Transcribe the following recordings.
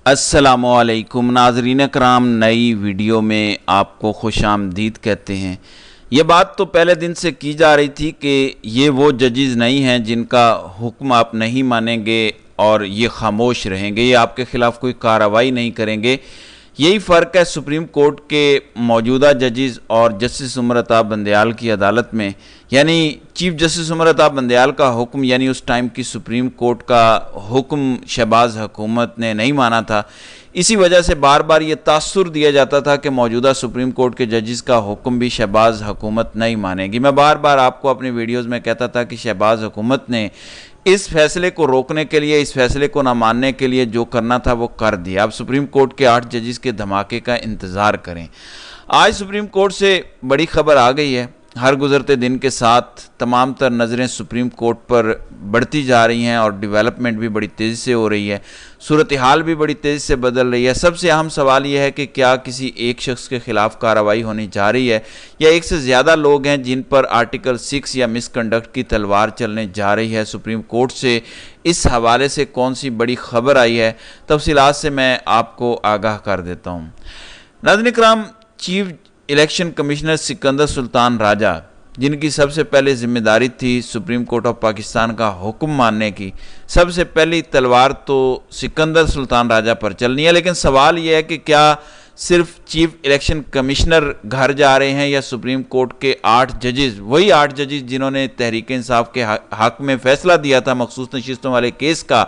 अस्सलामुअलैकुम नाज़रीन करام, नई वीडियो में आपको खुश आमदीद कहते हैं। ये बात तो पहले दिन से की जा रही थी कि ये वो जजेस नहीं हैं जिनका हुक्म आप नहीं मानेंगे और ये खामोश रहेंगे, ये आपके ख़िलाफ़ कोई कार्रवाई नहीं करेंगे। यही फ़र्क है सुप्रीम कोर्ट के मौजूदा जजेस और जस्टिस उमर अता बंदयाल की अदालत में। यानी चीफ जस्टिस उमर अता बंदयाल का हुक्म, यानी उस टाइम की सुप्रीम कोर्ट का हुक्म शहबाज हुकूमत ने नहीं माना था। इसी वजह से बार बार ये तासुर दिया जाता था कि मौजूदा सुप्रीम कोर्ट के जजेस का हुक्म भी शहबाज हुकूमत नहीं मानेगी। मैं बार बार आपको अपनी वीडियोस में कहता था कि शहबाज हुकूमत ने इस फैसले को रोकने के लिए, इस फैसले को ना मानने के लिए जो करना था वो कर दिया। अब सुप्रीम कोर्ट के 8 जजेस के धमाके का इंतज़ार करें। आज सुप्रीम कोर्ट से बड़ी खबर आ गई है। हर गुजरते दिन के साथ तमाम तर नज़रें सुप्रीम कोर्ट पर बढ़ती जा रही हैं और डेवलपमेंट भी बड़ी तेज़ी से हो रही है, सूरत हाल भी बड़ी तेज़ी से बदल रही है। सबसे अहम सवाल यह है कि क्या किसी एक शख्स के ख़िलाफ़ कार्रवाई होने जा रही है या एक से ज़्यादा लोग हैं जिन पर आर्टिकल 6 या मिसकंडक्ट की तलवार चलने जा रही है। सुप्रीम कोर्ट से इस हवाले से कौन सी बड़ी खबर आई है, तफसीलात से मैं आपको आगाह कर देता हूँ। नाज़रीन इकराम, chief election commissioner Sikandar Sultan Raja, जिनकी सबसे पहले जिम्मेदारी थी सुप्रीम कोर्ट ऑफ पाकिस्तान का हुक्म मानने की, सबसे पहली तलवार तो सिकंदर सुल्तान राजा पर चलनी है। लेकिन सवाल यह है कि क्या सिर्फ चीफ इलेक्शन कमिश्नर घर जा रहे हैं या सुप्रीम कोर्ट के 8 जजेस, वही 8 जजेस जिन्होंने तहरीक इंसाफ के हक में फैसला दिया था मखसूस नशिस्तों वाले केस का,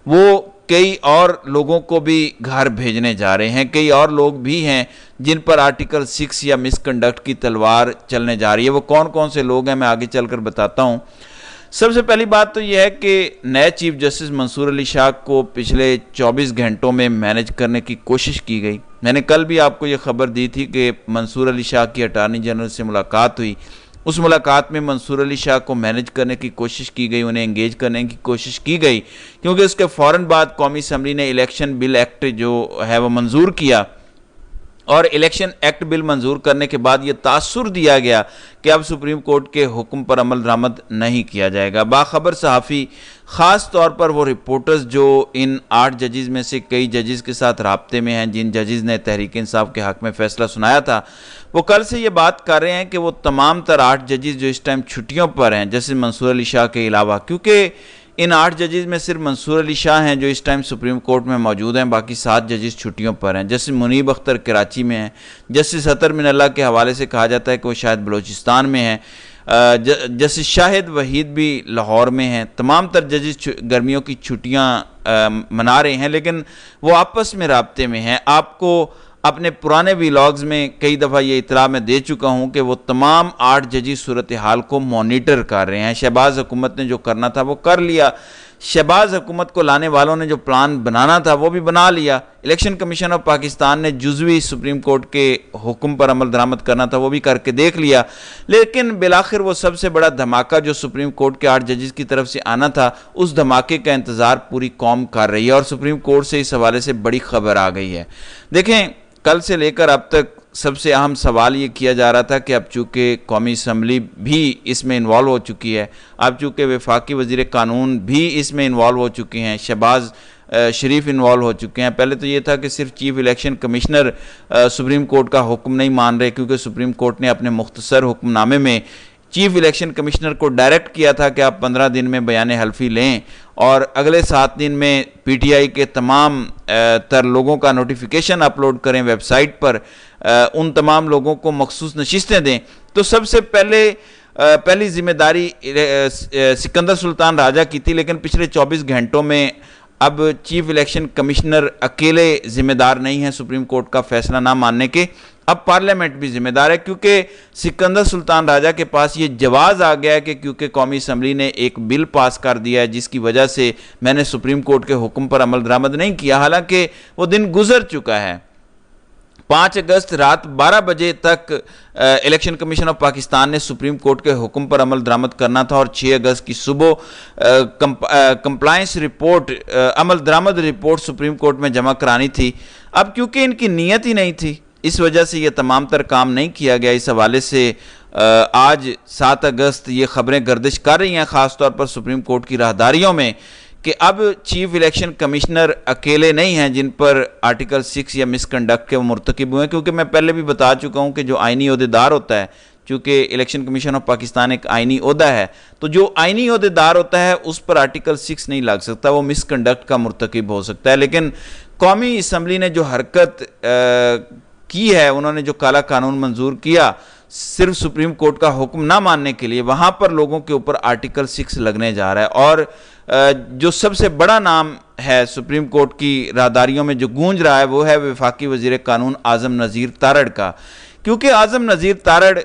वो कई और लोगों को भी घर भेजने जा रहे हैं। कई और लोग भी हैं जिन पर आर्टिकल 6 या मिसकंडक्ट की तलवार चलने जा रही है। वो कौन कौन से लोग हैं मैं आगे चलकर बताता हूं। सबसे पहली बात तो यह है कि नए चीफ जस्टिस मंसूर अली शाह को पिछले 24 घंटों में मैनेज करने की कोशिश की गई। मैंने कल भी आपको ये खबर दी थी कि मंसूर अली शाह की अटार्नी जनरल से मुलाकात हुई। उस मुलाकात में मंसूर अली शाह को मैनेज करने की कोशिश की गई, उन्हें एंगेज करने की कोशिश की गई, क्योंकि उसके फ़ौरन बाद कौमी असम्बली ने इलेक्शन बिल एक्ट जो है वो मंजूर किया और इलेक्शन एक्ट बिल मंजूर करने के बाद ये तासुर दिया गया कि अब सुप्रीम कोर्ट के हुक्म पर अमल दरामद नहीं किया जाएगा। बाखबर सहाफ़ी, ख़ास तौर पर वो रिपोर्टर्स जो इन 8 जजेस में से कई जजेस के साथ राब्ते में हैं, जिन जजेस ने तहरीक इंसाफ के हक़ में फ़ैसला सुनाया था, वो कल से ये बात कर रहे हैं कि वो तमाम तर 8 जजेस जो इस टाइम छुट्टियों पर हैं, जैसे मंसूर अली शाह के अलावा, क्योंकि इन 8 जजेस में सिर्फ मंसूर अली शाह हैं जो इस टाइम सुप्रीम कोर्ट में मौजूद हैं, बाकी 7 जजेस छुट्टियों पर हैं। जस्टिस मुनीब अख्तर कराची में हैं, जस्टिस अतर मिनल्ला के हवाले से कहा जाता है कि वो शायद बलूचिस्तान में हैं, जस्टिस शाहिद वहीद भी लाहौर में हैं। तमाम तर जजेस गर्मियों की छुट्टियाँ मना रहे हैं, लेकिन वो आपस में राब्ते में हैं। आपको अपने पुराने व्लॉग्स में कई दफ़ा ये इतला मैं दे चुका हूँ कि वो तमाम 8 जजेस सूरत हाल को मॉनिटर कर रहे हैं। शहबाज हुकूमत ने जो करना था वो कर लिया, शहबाज हुकूमत को लाने वालों ने जो प्लान बनाना था वो भी बना लिया। इलेक्शन कमीशन ऑफ पाकिस्तान ने जुज़वी सुप्रीम कोर्ट के हुक्म पर अमल दरामद करना था वो भी करके देख लिया। लेकिन बिलाखिर वो सबसे बड़ा धमाका जो सुप्रीम कोर्ट के 8 जजेस की तरफ से आना था, उस धमाके का इंतज़ार पूरी कौम कर रही है और सुप्रीम कोर्ट से इस हवाले से बड़ी खबर आ गई है। देखें, कल से लेकर अब तक सबसे अहम सवाल ये किया जा रहा था कि अब चूँकि कौमी असम्बली भी इसमें इन्वॉल्व हो चुकी है, अब चूँकि वफाकी वज़ीर कानून भी इसमें इन्वॉल्व हो चुके हैं, शहबाज शरीफ इन्वॉल्व हो चुके हैं। पहले तो ये था कि सिर्फ chief election commissioner supreme court का हुक्म नहीं मान रहे, क्योंकि सुप्रीम कोर्ट ने अपने मुख्तसर हुक्मनामे में चीफ इलेक्शन कमिश्नर को डायरेक्ट किया था कि आप 15 दिन में बयान हल्फी लें और अगले 7 दिन में पीटीआई के तमाम तर लोगों का नोटिफिकेशन अपलोड करें वेबसाइट पर, उन तमाम लोगों को मखसूस नशिस्तें दें। तो सबसे पहली जिम्मेदारी सिकंदर सुल्तान राजा की थी, लेकिन पिछले 24 घंटों में अब चीफ इलेक्शन कमिश्नर अकेले जिम्मेदार नहीं है सुप्रीम कोर्ट का फैसला ना मानने के, अब पार्लियामेंट भी जिम्मेदार है, क्योंकि सिकंदर सुल्तान राजा के पास ये जवाज़ आ गया है कि क्योंकि कौमी असम्बली ने एक बिल पास कर दिया है जिसकी वजह से मैंने सुप्रीम कोर्ट के हुक्म पर अमल दरामद नहीं किया, हालांकि वो दिन गुजर चुका है। 5 अगस्त रात 12 बजे तक इलेक्शन कमीशन ऑफ पाकिस्तान ने सुप्रीम कोर्ट के हुक्म पर अमल दरामद करना था और 6 अगस्त की सुबह कंप्लायंस रिपोर्ट, अमल दरामद रिपोर्ट सुप्रीम कोर्ट में जमा करानी थी। अब क्योंकि इनकी नीयत ही नहीं थी, इस वजह से ये तमाम तर काम नहीं किया गया। इस हवाले से आज 7 अगस्त ये खबरें गर्दिश कर रही हैं, ख़ास तौर पर सुप्रीम कोर्ट की राहदारियों में, کہ اب چیف الیکشن کمشنر اکیلے نہیں ہیں جن پر آرٹیکل 6 یا مس کنڈکٹ کے مرتکب ہوئے ہیں، کیونکہ میں پہلے بھی بتا چکا ہوں کہ جو آئینی عہدیدار ہوتا ہے، چونکہ الیکشن کمیشن آف پاکستان ایک آئینی عہدہ ہے، تو جو آئینی عہدیدار ہوتا ہے اس پر آرٹیکل 6 نہیں لگ سکتا، وہ مس کنڈکٹ کا مرتکب ہو سکتا ہے۔ لیکن قومی اسمبلی نے جو حرکت کی ہے، انہوں نے جو کالا قانون منظور کیا صرف سپریم کورٹ کا حکم نہ ماننے کے لیے، وہاں پر لوگوں کے اوپر آرٹیکل 6 لگنے جا رہا ہے۔ اور جو سب سے بڑا نام ہے سپریم کورٹ کی راہداریوں میں جو گونج رہا ہے، وہ ہے وفاقی وزیر قانون اعظم نذیر تارڑ کا، کیونکہ اعظم نذیر تارڑ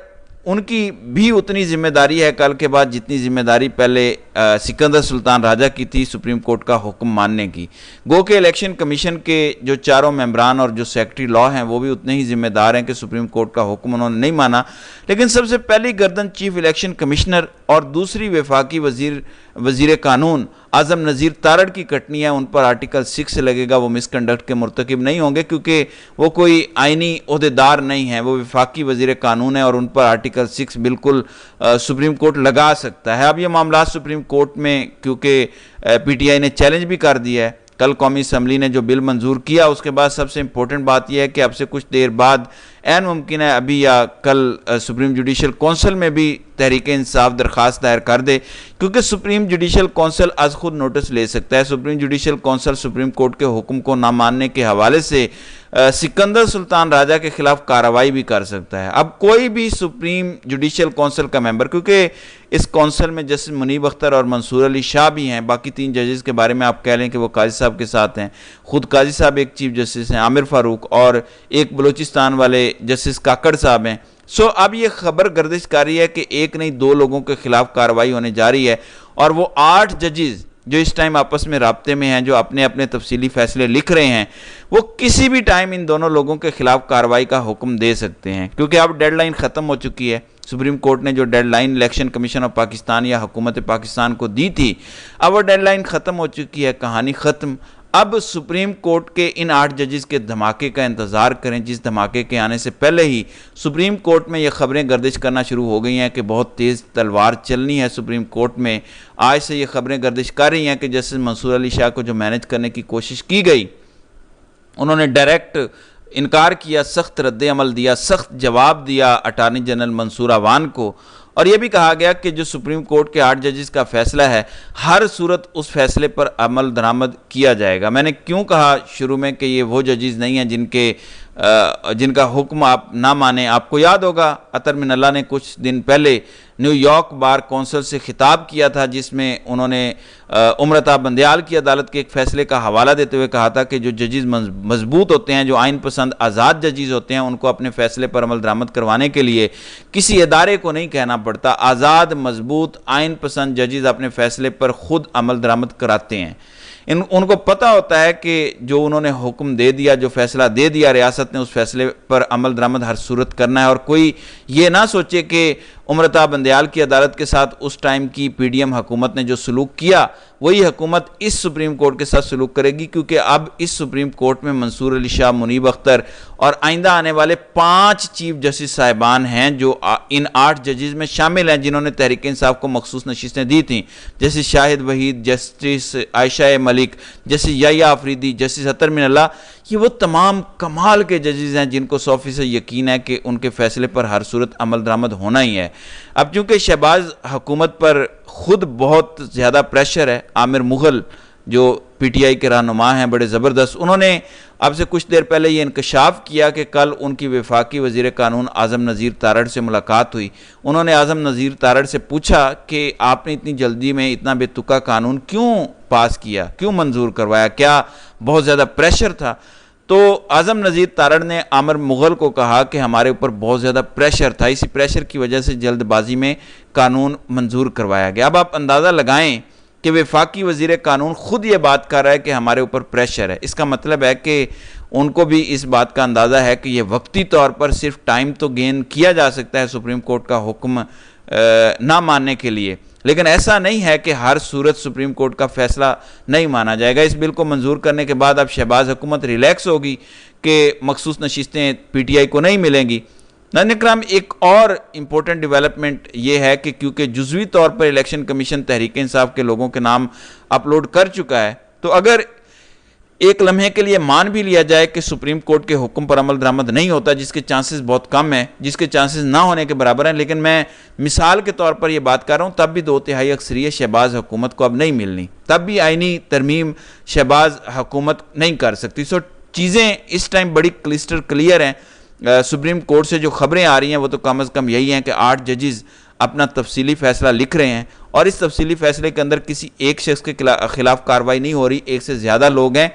ان کی بھی اتنی ذمہ داری ہے کل کے بعد جتنی ذمہ داری پہلے سکندر سلطان راجہ کی تھی سپریم کورٹ کا حکم ماننے کی۔ گو کہ الیکشن کمیشن کے جو چاروں ممبران اور جو سیکرٹری لا ہیں وہ بھی اتنے ہی ذمہ دار ہیں کہ سپریم کورٹ کا حکم انہوں نے نہیں مانا، لیکن سب سے پہلی گردن چیف الیکشن کمشنر اور دوسری وفاقی وزیر قانون اعظم نذیر تارڑ کی کٹنی ہے، ان پر آرٹیکل 6 لگے گا، وہ مس کنڈکٹ کے مرتکب نہیں ہوں گے کیونکہ وہ کوئی آئینی عہدیدار نہیں ہیں، وہ وفاقی وزیر قانون ہے اور ان پر آرٹیکل 6 بالکل سپریم کورٹ لگا سکتا ہے۔ اب یہ معاملات سپریم کورٹ میں کیونکہ پی ٹی آئی نے چیلنج بھی کر دیا ہے، کل قومی اسمبلی نے جو بل منظور کیا اس کے بعد سب سے امپورٹنٹ بات یہ ہے کہ اب سے کچھ دیر بعد عین ممکن ہے ابھی یا کل سپریم جوڈیشل کونسل میں بھی تحریک انصاف درخواست دائر کر دے، کیونکہ سپریم جوڈیشل کونسل از خود نوٹس لے سکتا ہے۔ Supreme judicial council supreme court کے حکم کو نہ ماننے کے حوالے سے سکندر سلطان راجہ کے خلاف کارروائی بھی کر سکتا ہے۔ اب کوئی بھی سپریم جوڈیشل کونسل کا ممبر، کیونکہ اس کونسل میں جسٹس منیب اختر اور منصور علی شاہ بھی ہیں، باقی 3 ججز کے بارے میں آپ کہہ لیں کہ وہ قاضی صاحب کے ساتھ ہیں، خود قاضی صاحب ایک چیف جسٹس ہیں عامر فاروق، اور ایک بلوچستان والے جسٹس کاکڑ صاحب ہیں۔ اب یہ خبر گردش کاری ہے کہ ایک نہیں 2 لوگوں کے خلاف کارروائی ہونے جا رہی ہے، اور وہ 8 ججز جو اس ٹائم آپس میں رابطے میں ہیں، جو اپنے اپنے تفصیلی فیصلے لکھ رہے ہیں، وہ کسی بھی ٹائم ان دونوں لوگوں کے خلاف کارروائی کا حکم دے سکتے ہیں، کیونکہ اب ڈیڈ لائن ختم ہو چکی ہے۔ سپریم کورٹ نے جو deadline election commission of Pakistan یا حکومت پاکستان کو دی تھی، اب وہ ڈیڈ لائن ختم ہو چکی ہے، کہانی ختم۔ اب سپریم کورٹ کے ان 8 ججز کے دھماکے کا انتظار کریں، جس دھماکے کے آنے سے پہلے ہی سپریم کورٹ میں یہ خبریں گردش کرنا شروع ہو گئی ہیں کہ بہت تیز تلوار چلنی ہے سپریم کورٹ میں۔ آج سے یہ خبریں گردش کر رہی ہیں کہ جسٹس منصور علی شاہ کو جو مینج کرنے کی کوشش کی گئی، انہوں نے ڈائریکٹ انکار کیا، سخت رد عمل دیا، سخت جواب دیا اٹارنی جنرل منصور عوان کو، اور یہ بھی کہا گیا کہ جو سپریم کورٹ کے 8 ججز کا فیصلہ ہے، ہر صورت اس فیصلے پر عمل درآمد کیا جائے گا۔ میں نے کیوں کہا شروع میں کہ یہ وہ ججز نہیں ہیں جن کا حکم آپ نہ مانیں۔ آپ کو یاد ہوگا اطہر من اللہ نے کچھ دن پہلے نیو یارک بار کونسل سے خطاب کیا تھا، جس میں انہوں نے امرتا بندیال کی عدالت کے ایک فیصلے کا حوالہ دیتے ہوئے کہا تھا کہ جو ججز مضبوط ہوتے ہیں، جو آئین پسند آزاد ججز ہوتے ہیں، ان کو اپنے فیصلے پر عمل درآمد کروانے کے لیے کسی ادارے کو نہیں کہنا پڑتا، آزاد مضبوط آئین پسند ججز اپنے فیصلے پر خود عمل درآمد کراتے ہیں۔ ان کو پتہ ہوتا ہے کہ جو انہوں نے حکم دے دیا، جو فیصلہ دے دیا ریاست نے، اس فیصلے پر عمل درآمد ہر صورت کرنا ہے، اور کوئی یہ نہ سوچے کہ امرتا بندیال کی عدالت کے ساتھ اس ٹائم کی پی ڈی ایم حکومت نے جو سلوک کیا، وہی حکومت اس سپریم کورٹ کے ساتھ سلوک کرے گی، کیونکہ اب اس سپریم کورٹ میں منصور علی شاہ، منیب اختر اور آئندہ آنے والے 5 چیف جسٹس صاحبان ہیں جو ان 8 ججز میں شامل ہیں، جنہوں نے تحریک انصاف کو مخصوص نشستیں دی تھیں، جیسے شاہد وحید، جسٹس عائشہ ملک، جسٹس یحییٰ آفریدی، جسٹس اطہر من اللہ۔ یہ وہ تمام کمال کے ججز ہیں جن کو 100% یقین ہے کہ ان کے فیصلے پر ہر صورت عمل درآمد ہونا ہی ہے۔ اب چونکہ شہباز حکومت پر خود بہت زیادہ پریشر ہے، عامر مغل جو پی ٹی آئی کے رہنما ہیں بڑے زبردست، انہوں نے اب سے کچھ دیر پہلے یہ انکشاف کیا کہ کل ان کی وفاقی وزیر قانون اعظم نذیر تارڑ سے ملاقات ہوئی۔ انہوں نے اعظم نذیر تارڑ سے پوچھا کہ آپ نے اتنی جلدی میں اتنا بے تکا قانون کیوں پاس کیا، کیوں منظور کروایا، کیا بہت زیادہ پریشر تھا؟ تو اعظم نذیر تارڑ نے عامر مغل کو کہا کہ ہمارے اوپر بہت زیادہ پریشر تھا، اسی پریشر کی وجہ سے جلد بازی میں قانون منظور کروایا گیا۔ اب آپ اندازہ لگائیں کہ وفاقی وزیر قانون خود یہ بات کر رہا ہے کہ ہمارے اوپر پریشر ہے، اس کا مطلب ہے کہ ان کو بھی اس بات کا اندازہ ہے کہ یہ وقتی طور پر صرف ٹائم تو گین کیا جا سکتا ہے سپریم کورٹ کا حکم نہ ماننے کے لیے، لیکن ایسا نہیں ہے کہ ہر صورت سپریم کورٹ کا فیصلہ نہیں مانا جائے گا۔ اس بل کو منظور کرنے کے بعد اب شہباز حکومت ریلیکس ہوگی کہ مخصوص نشستیں پی ٹی آئی کو نہیں ملیں گی، नाज़रीन इकराम, एक और इम्पोर्टेंट डेवलपमेंट ये है कि क्योंकि जुज़वी तौर पर इलेक्शन कमीशन तहरीक इंसाफ के लोगों के नाम अपलोड कर चुका है, तो अगर एक लम्हे के लिए मान भी लिया जाए कि सुप्रीम कोर्ट के हुक्म पर अमल दरामद नहीं होता, जिसके चांसेस बहुत कम हैं, जिसके चांसेस ना होने के बराबर हैं, लेकिन मैं मिसाल के तौर पर यह बात कर रहा हूँ, तब भी 2/3 अक्सरियत शहबाज हुकूमत को अब नहीं मिलनी, तब भी आईनी तरमीम शहबाज हुकूमत नहीं कर सकती। सो चीज़ें इस टाइम बड़ी क्लिस्टर क्लियर हैं। सुप्रीम कोर्ट से जो खबरें आ रही हैं वो तो कम अज़ कम यही हैं कि 8 जजेस अपना तफसीली फ़ैसला लिख रहे हैं, और इस तफसीली फ़ैसले के अंदर किसी एक शख्स के खिलाफ कार्रवाई नहीं हो रही, एक से ज़्यादा लोग हैं।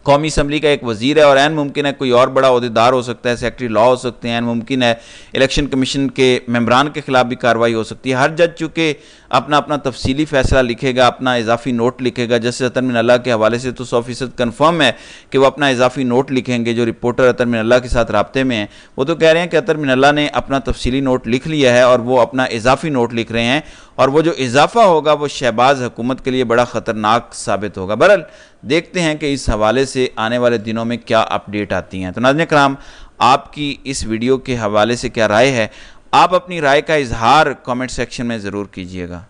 कौमी असम्बली का एक वज़ीर है और ऐन मुमकिन है कोई और बड़ा अहदेदार हो सकता है, सेक्रेटरी लॉ हो सकते हैं, ऐन मुमकिन है इलेक्शन कमीशन के मेंबरान के खिलाफ भी कार्रवाई हो सकती है। हर जज चूँकि अपना अपना तफसीली फ़ैसला लिखेगा, अपना इजाफी नोट लिखेगा। जस्टिस अतर मिन अल्लाह के हवाले से तो 100% कन्फर्म है कि वो अपना इजाफी नोट लिखेंगे। जो रिपोर्टर अतर मिन अल्लाह के साथ राब्ते में हैं वो तो कह रहे हैं कि अतर मिन अल्लाह ने अपना तफसीली नोट लिख लिया है और वो अपना इजाफी नोट लिख रहे हैं, और वो जो इजाफा होगा वो शहबाज हुकूमत के लिए बड़ा ख़तरनाक साबित होगा। बहरहाल देखते हैं कि इस हवाले से आने वाले दिनों में क्या अपडेट आती हैं। तो नाज़रीन किराम, आपकी इस वीडियो के हवाले से क्या राय है? आप अपनी राय का इजहार कमेंट सेक्शन में ज़रूर कीजिएगा।